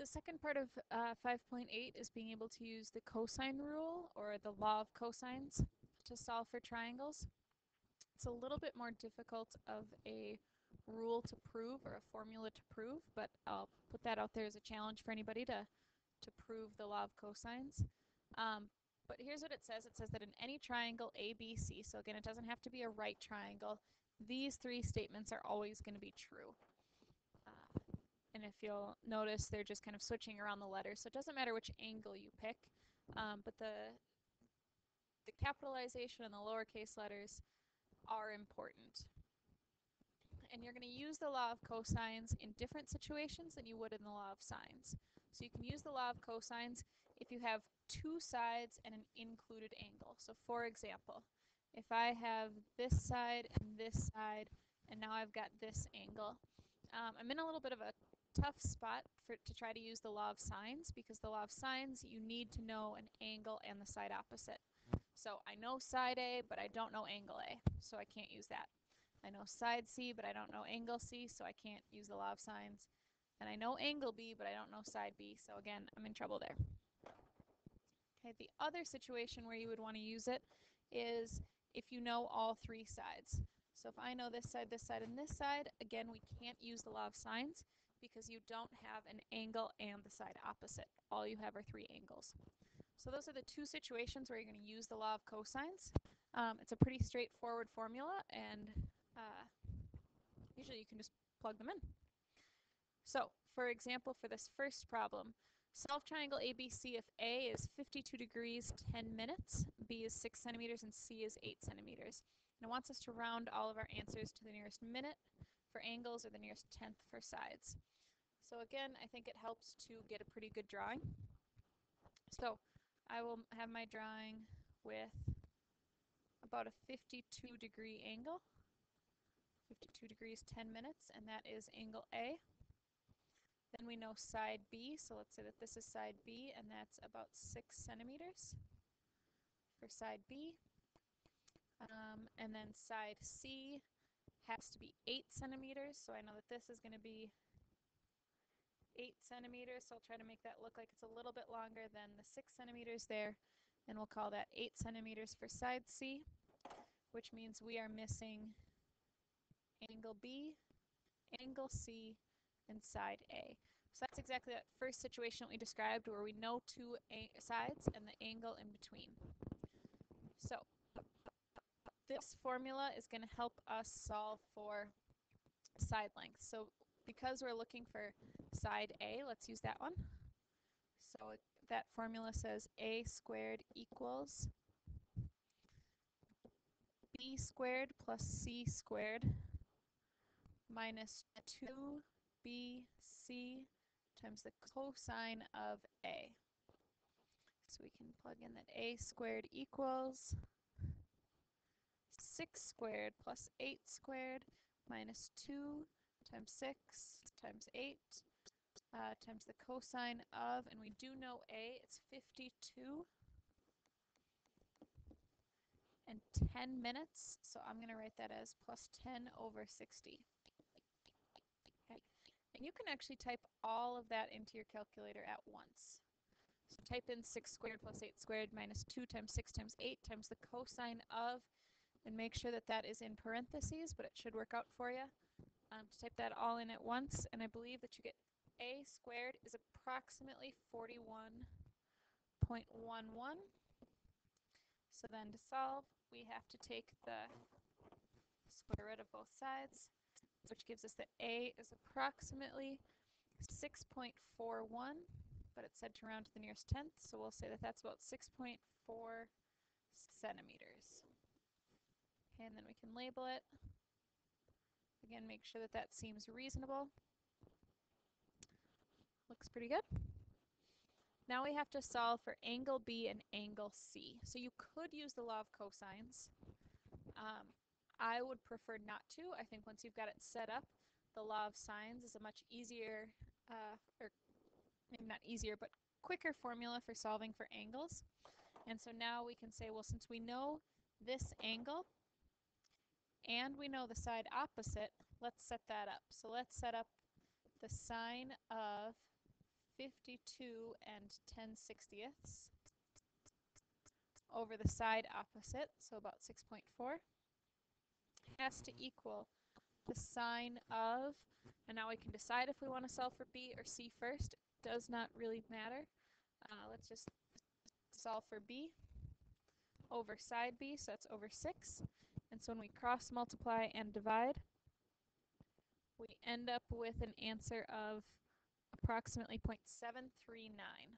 The second part of 5.8 is being able to use the cosine rule or the law of cosines to solve for triangles. It's a little bit more difficult of a rule to prove or a formula to prove, but I'll put that out there as a challenge for anybody to prove the law of cosines. But here's what it says. It says that in any triangle ABC, so again, it doesn't have to be a right triangle, these three statements are always going to be true. And if you'll notice, they're just kind of switching around the letters, so it doesn't matter which angle you pick, but the capitalization and the lowercase letters are important. And you're going to use the law of cosines in different situations than you would in the law of sines. So you can use the law of cosines if you have two sides and an included angle. So for example, if I have this side, and now I've got this angle, I'm in a little bit of a tough spot to try to use the law of sines, because the law of sines, you need to know an angle and the side opposite. So I know side A, but I don't know angle A, so I can't use that. I know side C, but I don't know angle C, so I can't use the law of sines. And I know angle B, but I don't know side B, so again, I'm in trouble there. Okay, the other situation where you would want to use it is if you know all three sides. So if I know this side, and this side, again, we can't use the law of sines because you don't have an angle and the side opposite. All you have are three angles. So those are the two situations where you're going to use the law of cosines. It's a pretty straightforward formula, and usually you can just plug them in. So, for example, for this first problem, solve triangle ABC if A is 52 degrees 10 minutes, B is 6 centimeters, and C is 8 centimeters. And it wants us to round all of our answers to the nearest minute for angles or the nearest tenth for sides. So again, I think it helps to get a pretty good drawing. So I will have my drawing with about a 52 degree angle, 52 degrees 10 minutes, and that is angle A. Then we know side B, so let's say that this is side B, and that's about 6 centimeters for side B. And then side C has to be 8 centimeters, so I know that this is going to be 8 centimeters, so I'll try to make that look like it's a little bit longer than the 6 centimeters there, and we'll call that 8 centimeters for side C, which means we are missing angle B, angle C, and side A. So that's exactly that first situation that we described, where we know two sides and the angle in between. So this formula is going to help us solve for side length. So because we're looking for side A, let's use that one. So that formula says A squared equals B squared plus C squared minus 2BC times the cosine of A. So we can plug in that A squared equals 6 squared plus 8 squared minus 2 times 6 times 8 times the cosine of, and we do know A, it's 52 and 10 minutes, so I'm going to write that as plus 10 over 60. Okay. And you can actually type all of that into your calculator at once. So type in 6 squared plus 8 squared minus 2 times 6 times 8 times the cosine of, and make sure that that is in parentheses, but it should work out for you. To type that all in at once, and I believe that you get A squared is approximately 41.11. So then to solve, we have to take the square root of both sides, which gives us that A is approximately 6.41, but it's said to round to the nearest tenth, so we'll say that that's about 6.4 centimeters. Okay, and then we can label it. Again, make sure that that seems reasonable. Looks pretty good. Now we have to solve for angle B and angle C. So you could use the law of cosines. I would prefer not to. I think once you've got it set up, the law of sines is a much easier, or maybe not easier, but quicker formula for solving for angles. And so now we can say, well, since we know this angle and we know the side opposite, let's set that up. So let's set up the sine of 52 and 10/60ths over the side opposite, so about 6.4, has to equal the sine of, and now we can decide if we want to solve for b or c first. It does not really matter. Let's just solve for b over side b, so that's over 6. And so when we cross multiply and divide, we end up with an answer of approximately 0.739.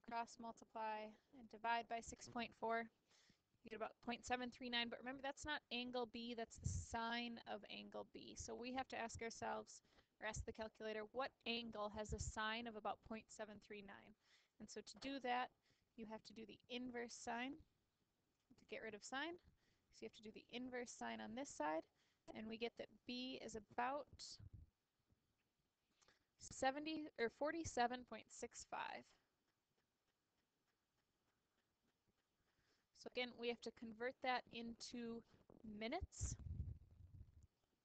Cross multiply and divide by 6.4, you get about 0.739, but remember that's not angle B, that's the sine of angle B. So we have to ask ourselves, or ask the calculator, what angle has a sine of about 0.739? And so to do that, you have to do the inverse sine to get rid of sine. So you have to do the inverse sine on this side, and we get that B is about 70 or 47.65. So again, we have to convert that into minutes.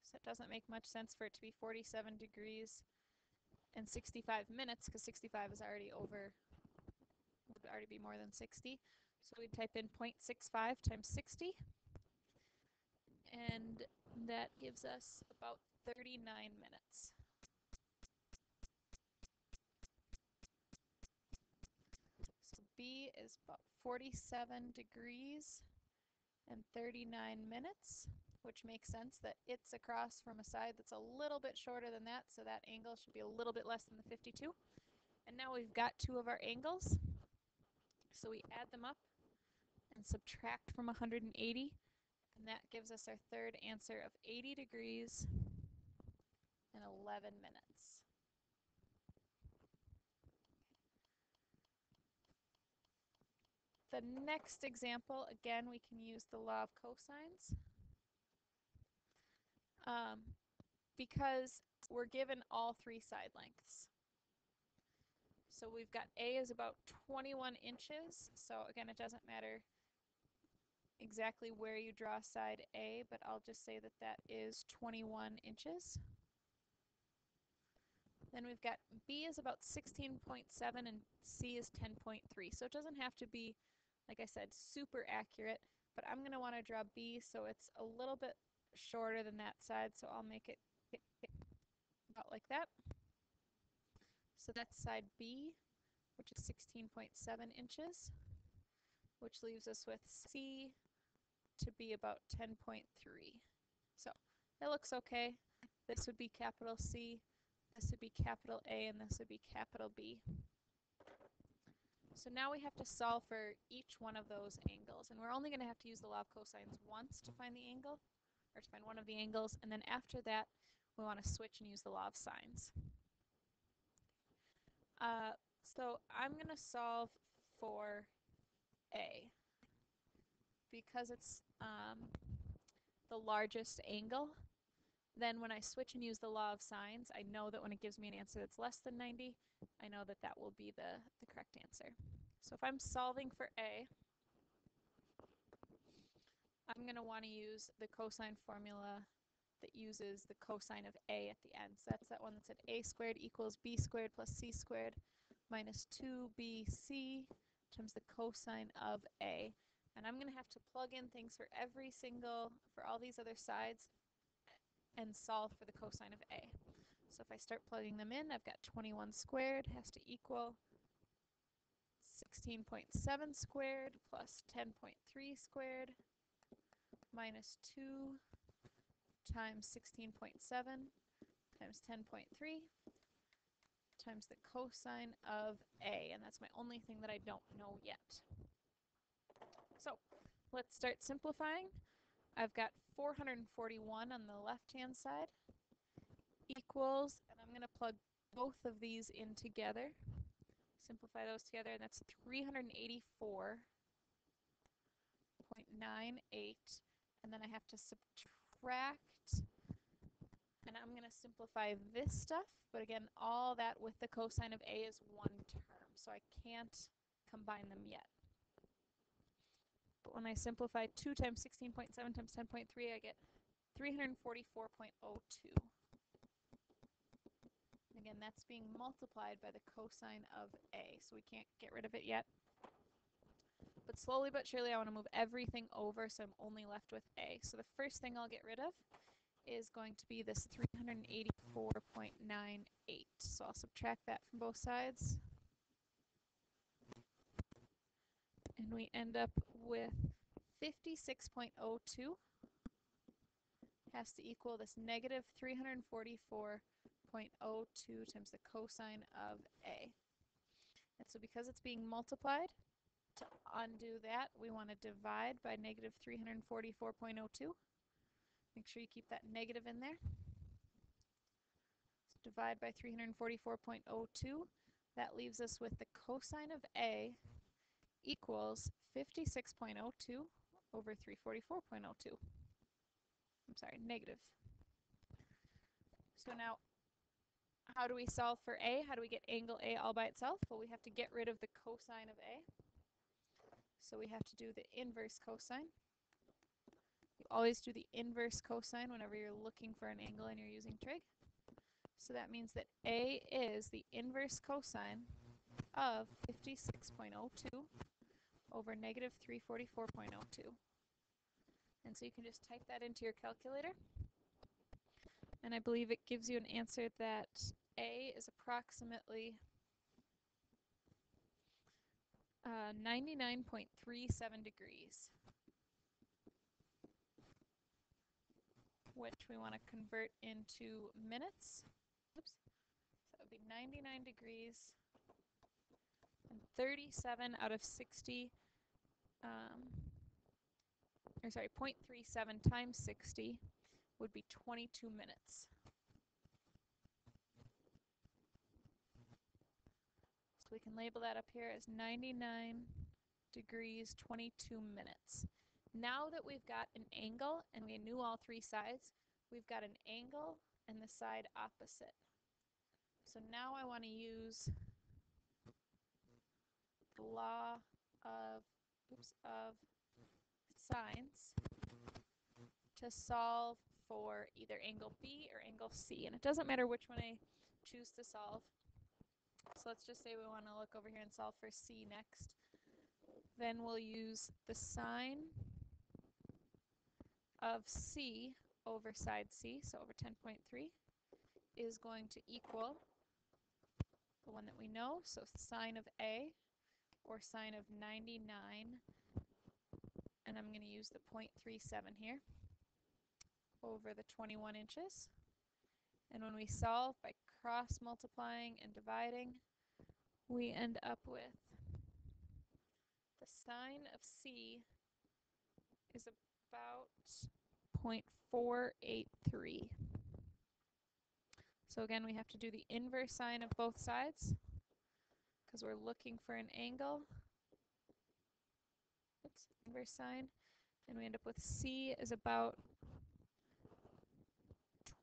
So it doesn't make much sense for it to be 47 degrees and 65 minutes, because 65 is already over, would already be more than 60. So we type in 0.65 times 60, and that gives us about 39 minutes. So B is about 47 degrees and 39 minutes, which makes sense that it's across from a side that's a little bit shorter than that, so that angle should be a little bit less than the 52. And now we've got two of our angles, so we add them up and subtract from 180, and that gives us our third answer of 80 degrees and 11 minutes. The next example, again, we can use the law of cosines. Because we're given all three side lengths. So we've got A is about 21 inches. So again, it doesn't matter exactly where you draw side A, but I'll just say that that is 21 inches. Then we've got B is about 16.7 and C is 10.3. So it doesn't have to be, like I said, super accurate, but I'm going to want to draw B so it's a little bit shorter than that side, so I'll make it about like that. So that's side B, which is 16.7 inches, which leaves us with C to be about 10.3. So it looks okay. This would be capital C, this would be capital A, and this would be capital B. So now we have to solve for each one of those angles, and we're only going to have to use the law of cosines once to find the angle, or to find one of the angles, and then after that we want to switch and use the law of sines. So I'm going to solve for A because it's the largest angle. Then when I switch and use the law of sines, I know that when it gives me an answer that's less than 90, I know that that will be the correct answer. So if I'm solving for A, I'm going to want to use the cosine formula that uses the cosine of A at the end. So that's that one that said A squared equals B squared plus C squared minus 2BC times the cosine of A. And I'm going to have to plug in things for for all these other sides and solve for the cosine of A. So if I start plugging them in, I've got 21 squared has to equal 16.7 squared plus 10.3 squared minus 2 times 16.7 times 10.3 times the cosine of A, and that's my only thing that I don't know yet. So let's start simplifying. I've got 441 on the left-hand side equals, and I'm going to plug both of these in together. Simplify those together, and that's 384.98, and then I have to subtract, and I'm going to simplify this stuff, but again, all that with the cosine of A is one term, so I can't combine them yet. But when I simplify 2 times 16.7 times 10.3, I get 344.02. again, that's being multiplied by the cosine of A, so we can't get rid of it yet. But slowly but surely I want to move everything over so I'm only left with A. So the first thing I'll get rid of is going to be this 384.98. So I'll subtract that from both sides. And we end up with 56.02 has to equal this negative 344.02 times the cosine of A. And so because it's being multiplied, to undo that, we want to divide by negative 344.02. Make sure you keep that negative in there. So divide by 344.02. That leaves us with the cosine of A equals 56.02 over 344.02. I'm sorry, negative. So now, how do we solve for A? How do we get angle A all by itself? Well, we have to get rid of the cosine of A. So we have to do the inverse cosine. You always do the inverse cosine whenever you're looking for an angle and you're using trig. So that means that A is the inverse cosine of 56.02 over negative 344.02. And so you can just type that into your calculator. And I believe it gives you an answer that A is approximately 99.37 degrees, which we want to convert into minutes. Oops. So that would be 99 degrees and 37 out of 60, or sorry, 0.37 times 60 would be 22 minutes. So we can label that up here as 99 degrees, 22 minutes. Now that we've got an angle and we knew all three sides, we've got an angle and the side opposite. So now I want to use the law of sines to solve for either angle B or angle C. And it doesn't matter which one I choose to solve. So let's just say we want to look over here and solve for C next. Then we'll use the sine of C over side C, so over 10.3, is going to equal the one that we know, so sine of A, or sine of 99, and I'm going to use the 0.37 here, over the 21 inches. And when we solve by cross multiplying and dividing, we end up with the sine of C is about 0.483. So again, we have to do the inverse sine of both sides because we're looking for an angle. Oops, inverse sine. And we end up with C is about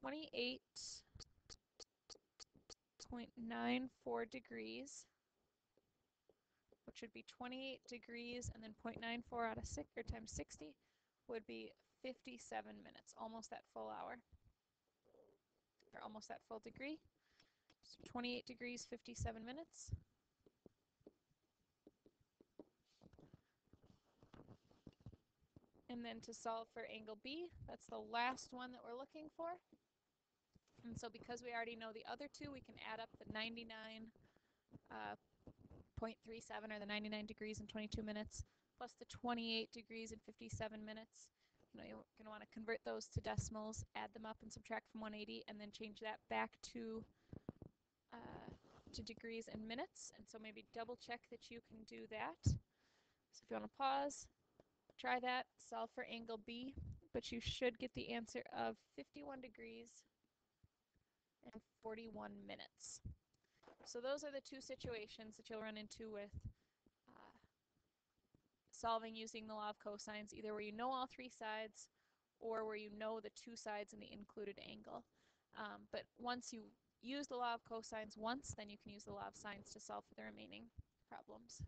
28.94 degrees, which would be 28 degrees, and then 0.94 out of 6 or times 60 would be 57 minutes, almost that full hour, or almost that full degree. So 28 degrees, 57 minutes. And then to solve for angle B, that's the last one that we're looking for. And so because we already know the other two, we can add up the 99.37 or the 99 degrees and 22 minutes plus the 28 degrees and 57 minutes. You're going to want to convert those to decimals, add them up and subtract from 180, and then change that back to degrees and minutes. And so maybe double check that you can do that. So if you want to pause, try that, solve for angle B, but you should get the answer of 51 degrees and 41 minutes. So those are the two situations that you'll run into with solving using the law of cosines, either where you know all three sides or where you know the two sides and the included angle. But once you use the law of cosines once, then you can use the law of sines to solve for the remaining problems.